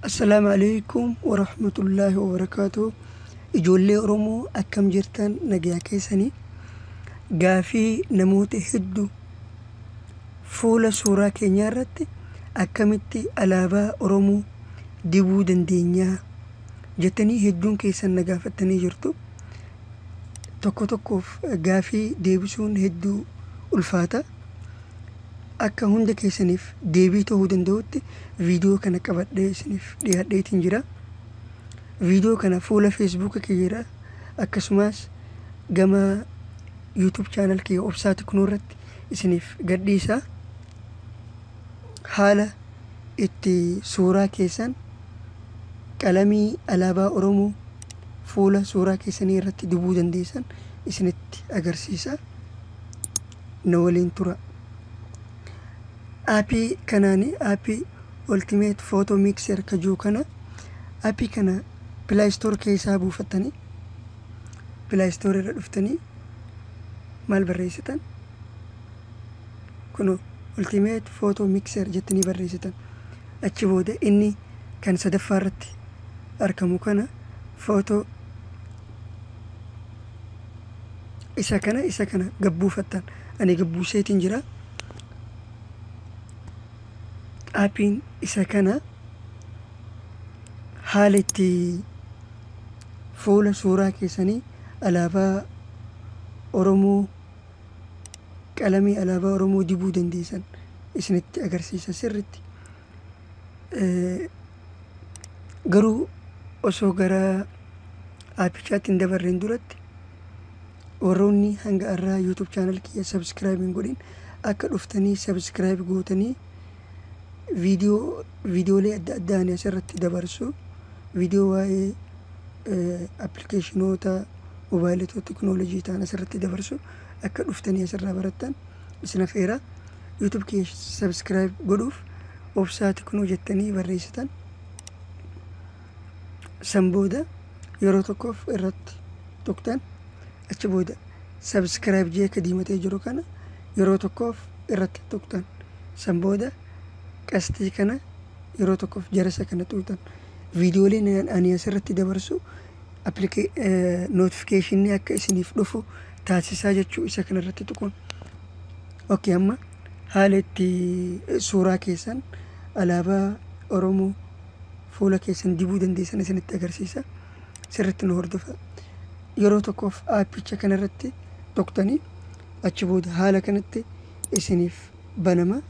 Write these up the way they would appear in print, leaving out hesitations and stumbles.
السلام عليكم ورحمة الله وبركاته. إجولي أرومو أكم جرتان نجيا كيساني غافي نموت هدو فولا سورة كينيارت أكمتي ألابا أرومو ديبو دندينيا جتني هدون كيسان نغافتني جرتو توكو توكوف غافي ديبسون هدو الفاتا akka hunda keessaniif deebii ta'uu danda'utti viidiyoo kana qabadhee isiniif dhiyaadheetiin jira. Viidiyoo kana fuula Facebook kiyya akkasumas gama YouTube channel kiyya Obsaa Tiknoo irratti isiniif gadhiisa. Haala itti suuraa keessan qalamii alaabaa Oromoo fuula suuraa keessanii irratti dibuu dandeessan isinitti agarsiisa. Na waliin tura. Appii kanaani appii Ultimate Photo Mixer kajuu kana appii kana Play Store keessaa buufattanii Play Store irra dhuftanii maal barreessitan kuno Ultimate Photo Mixer jettanii barreessitan achi booda inni kan sadaffaa irratti argamu kana photo isa kana gabbuufattan ani gabbuuseetiin jira. Appiin isa kana haala itti fuula suuraa keessanii alaabaa Oromoo qalamii alaabaa Oromoo dibuu dandeessan isinitti agarsiisa sirritti. Garuu osoo gara appichaatti hin dabarreen duratti warroonni hanga irraa YouTube channel kiyya subscribe hin godhin akka dhuftanii subscribe gootanii viidiyoolee adda addaa ani asirratti dabarsu viidiyoo waa'ee appilikeeshinoota mobaayilota teknoolojii ta'an asirratti dabarsu akka dhuftanii asirraa barattan isin affeera. YouTube kiyya subscribe godhuuf Obsaa Tiknoo jettanii barreessitan san booda yeroo tokkoof irratti tuqtan achi booda subscribe jee akka diimatee jiru kana yeroo tokkoof irratti tuqtan san booda qastii kana yeroo tokkoof jarasa kana tuutan viidiyooleen ani asirratti dabarsu notification akka isiniif dhufu taasisaa jechuu isa kana irratti tuqun. Okay, amma haala itti suuraa keessan alaabaa Oromoo fuula keessan dibuu dandeessan isinitti agarsiisa. Sirriitti nu hordofa. Yeroo tokkoof appicha kana irratti tuqtanii achi booda haala kanatti isiniif banama.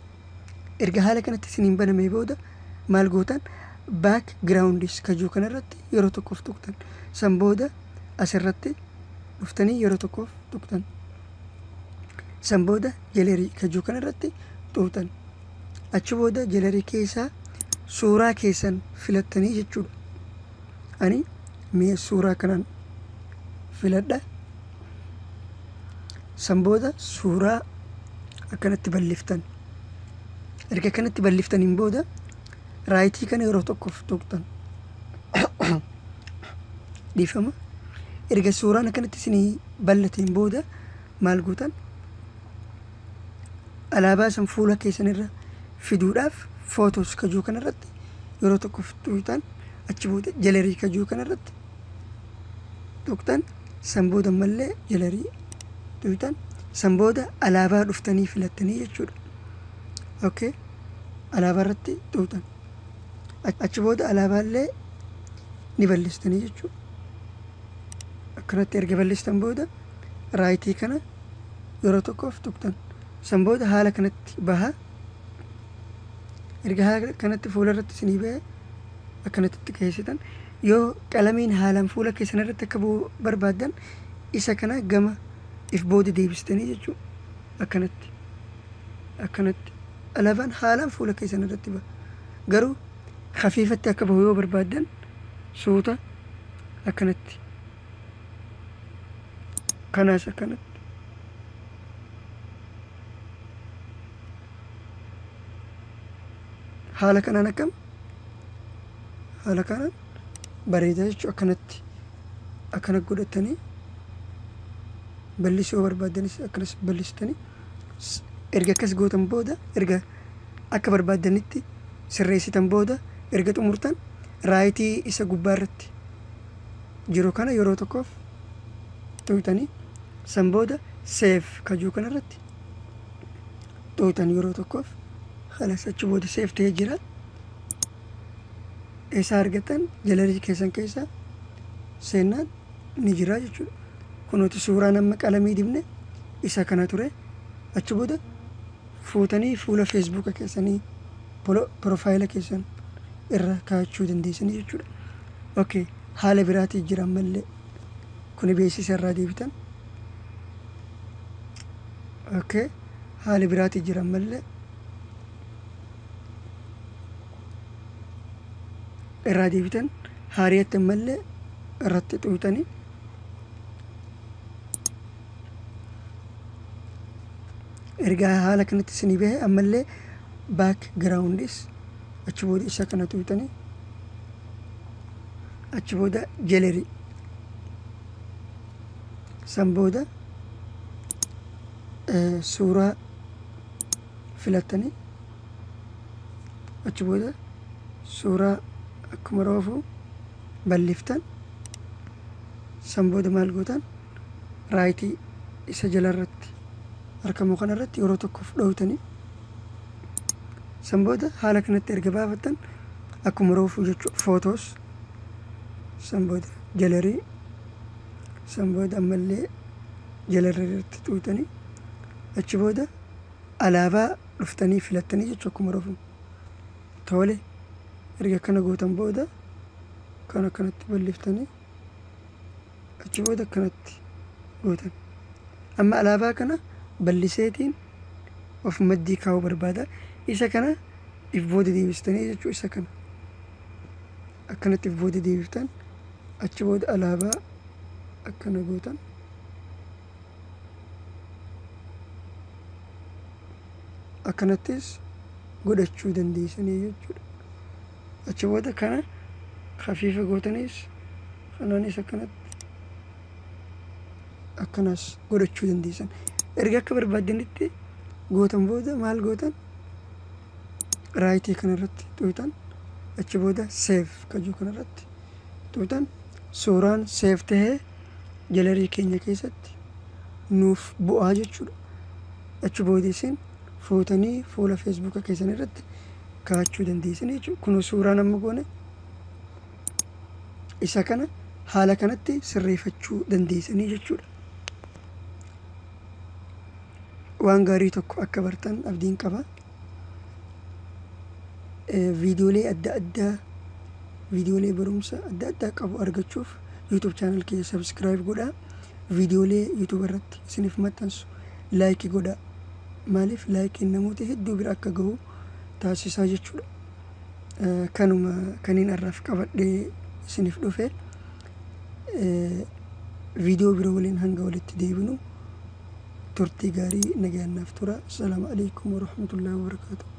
Erga haala kanatti isiniin banamee booda maal gootan backgroundis kajuu kana irratti yeroo tokkoof tuqtan san booda asirratti dhuftanii yeroo tokkoof tuqtan san booda galerii kajuu kana irratti tuqtan achi booda galerii keessaa suuraa keessan filattanii jechuudha. Ani mee suuraa kanaan filadha san booda suuraa akkanatti bal'iftan. Erga kanatti bal'iftaniin booda raayitii kana yeroo tokkoof tuqtan dhiifama. Erga suuraan akkanatti isinii bal'ateen booda maal gootan alaabaa san fuula keessan irra fiduudhaaf footos kajuu kana irratti yeroo tokkoof tuqtan achi booda galerii kajuu kana irratti tuqtan san booda mallee galerii tuqtan san booda alaabaa dhuftanii filattanii jechuudha. Okay, alaabaa irratti tuqtan achi booda alaabaallee ni bal'istanii jechuudha. Akkanatti erga bal'istan booda raayitii kana yeroo tokkoof tuqtan san booda haala kanatti baha. Erga haala kanatti fuula irratti isinii bahe akkanatti keessan yoo qalamiin haalaan fuula keessan irratti akka bu'u barbaaddan isa kana gama if booda deebistanii jechuudha. Akkanatti alaabaan haalaan fuula keessan irratti baha. Garuu khafiifatti akka bahu yoo barbaaddan suuta akkanatti kanaas akkanatti haala kanaan akkam haala kanaan bareedaa jechuu akkanatti akkana godhatanii bal'isuu barbaaddanis akkanas bal'istanii erga akkas gootan booda erga akka barbaadanitti sirreessitan booda erga xumurtan raayitii isa gubbaa irratti jiru kana yeroo tokkoof tuutanii san booda seef kajuu kana irratti tuutan yeroo tokkoof halas achi booda seef ta'ee jira. Isa argatan galerii keessan keessa seenaan ni jira jechuudha. Kunuuti suuraan amma qalamii dibne isa kana ture. Achi booda fuutanii fuula feesbuuka keessanii profaayila keessan irra kaa'achuu dandeessanii jechuudha. Okay, haala biraatii jira ammallee kuni beeksisa irraa deebitan. Okay, haala biraatii jira ammallee irraa deebitan haariyatti ammallee irratti xuutanii ergaa haala kanatti isinii bahe ammallee baakgiraawundis achi booda isa kana xuutanii achi booda galerii san booda suuraa filattanii achi booda suuraa akkuma roofu bal'iftan san booda maal gootan raayitii isa jala irratti harkamoo kana irratti yeroo tokkoof dhoowwitanii san booda haala kanatti erga baafattan akkuma roofu jechuudha footoos san booda galerii san booda ammallee galerii irratti xuutanii achi booda alaabaa dhuftanii filattanii jechuudha akkuma roofu tole erga kana gootan booda kana kanatti bal'iftanii achi booda kanatti gootan. Amma alaabaa kana bal'iseetiin of maddii kaa'uu barbaada. Isa kana if booda deebistanii jechuudha. Isa kana akkanatti if booda deebiftan achi booda alaabaa akkana gootan. Akkanattis godhachuu dandeessanii jechuudha. Achi booda kana khafiifa gootanis kanaanis akkanas godhachuu dandeessan. Erga akka barbaadanitti gootan booda maal gootan raayitii kana irratti xuutan achi booda seef kajuu kana irratti xuutan suuraan seef tahee galerii keenya keessatti nuuf bu'aa jechuudha. Achi booda isin fuutanii fuula feesbuuka keessan irratti kaa'achuu dandeessan jechuudha. Kun suuraan amma goone isa kana haala kanatti sirreeffachuu dandeessanii jechuudha. Waan gaarii tokko akka bartan abdiin qaba. Viidiyoolee adda addaa viidiyoolee barumsa adda addaa qabu argachuuf YouTube channel keenya subscribe godhaa. Viidiyoolee YouTube irratti isiniif maxxansu like godhaa. Maaliif like namoota hedduu bira akka gahu taasisaa jechuudha. Kanuma kaniin arraaf qabadhee isiniif dhufe viidiyoo biroo waliin hanga walitti deebinu turtii gaarii nagaannaaf tura. Assalaamu alaykum wa rahmatullahi wa barakatuh.